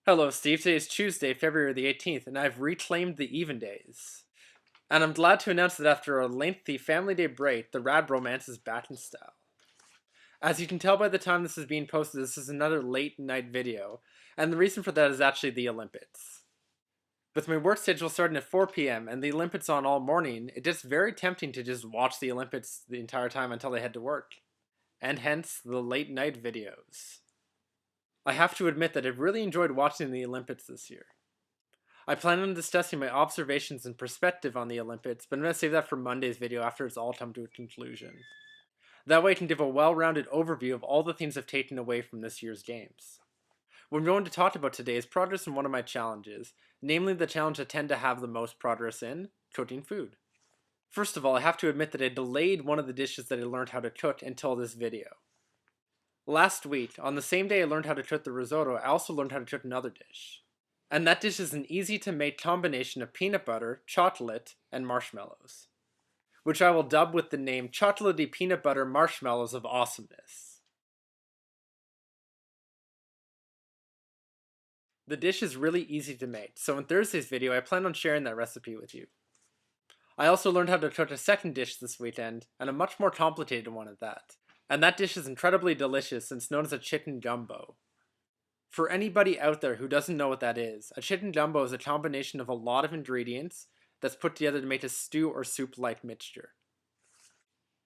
Hello, Steve. Today is Tuesday, February the 18th, and I've reclaimed the even days. And I'm glad to announce that after a lengthy family day break, the Rad Bromance is back in style. As you can tell by the time this is being posted, this is another late night video, and the reason for that is actually the Olympics. With my work schedule starting at 4 p.m. and the Olympics on all morning, it's just very tempting to just watch the Olympics the entire time until I head to work. And hence, the late night videos. I have to admit that I've really enjoyed watching the Olympics this year. I plan on discussing my observations and perspective on the Olympics, but I'm going to save that for Monday's video after it's all come to a conclusion. That way I can give a well-rounded overview of all the things I've taken away from this year's games. What I'm going to talk about today is progress in one of my challenges, namely the challenge I tend to have the most progress in, cooking food. First of all, I have to admit that I delayed one of the dishes that I learned how to cook until this video. Last week, on the same day I learned how to cook the risotto, I also learned how to cook another dish. And that dish is an easy to make combination of peanut butter, chocolate, and marshmallows, which I will dub with the name Chocolatey Peanut Butter Marshmallows of Awesomeness. The dish is really easy to make, so in Thursday's video I plan on sharing that recipe with you. I also learned how to cook a second dish this weekend, and a much more complicated one at that. And that dish is incredibly delicious and it's known as a chicken gumbo. For anybody out there who doesn't know what that is, a chicken gumbo is a combination of a lot of ingredients that's put together to make a stew or soup-like mixture.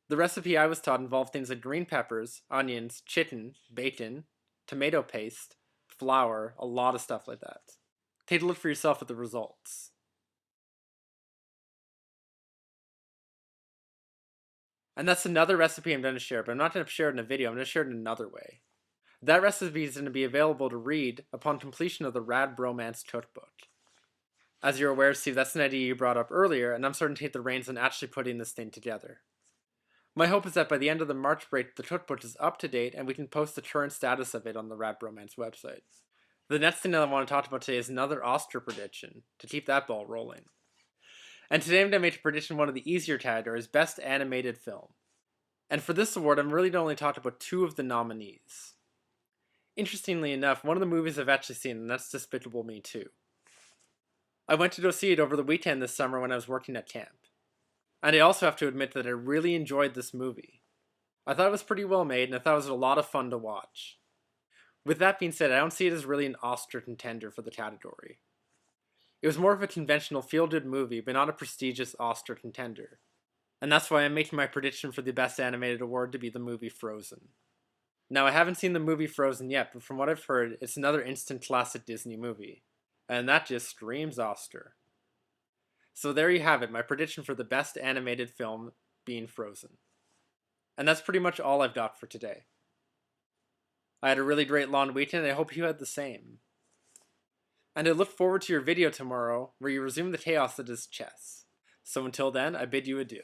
The recipe I was taught involved things like green peppers, onions, chicken, bacon, tomato paste, flour, a lot of stuff like that. Take a look for yourself at the results. And that's another recipe I'm going to share, but I'm not going to share it in a video, I'm going to share it in another way. That recipe is going to be available to read upon completion of the Rad Bromance Cookbook. As you're aware, Steve, that's an idea you brought up earlier, and I'm starting to take the reins on actually putting this thing together. My hope is that by the end of the March break, the cookbook is up to date and we can post the current status of it on the Rad Bromance website. The next thing that I want to talk about today is another Oscar prediction, to keep that ball rolling. And today I'm going to make a prediction one of the easier categories, Best Animated Film. And for this award, I'm really only talking about two of the nominees. Interestingly enough, one of the movies I've actually seen, and that's Despicable Me 2. I went to go see it over the weekend this summer when I was working at camp. And I also have to admit that I really enjoyed this movie. I thought it was pretty well made, and I thought it was a lot of fun to watch. With that being said, I don't see it as really an Oscar contender for the category. It was more of a conventional feel-good movie, but not a prestigious Oscar contender. And that's why I'm making my prediction for the Best Animated Award to be the movie Frozen. Now, I haven't seen the movie Frozen yet, but from what I've heard, it's another instant classic Disney movie. And that just screams Oscar. So there you have it, my prediction for the best animated film being Frozen. And that's pretty much all I've got for today. I had a really great long weekend, and I hope you had the same. And I look forward to your video tomorrow, where you resume the chaos that is chess. So until then, I bid you adieu.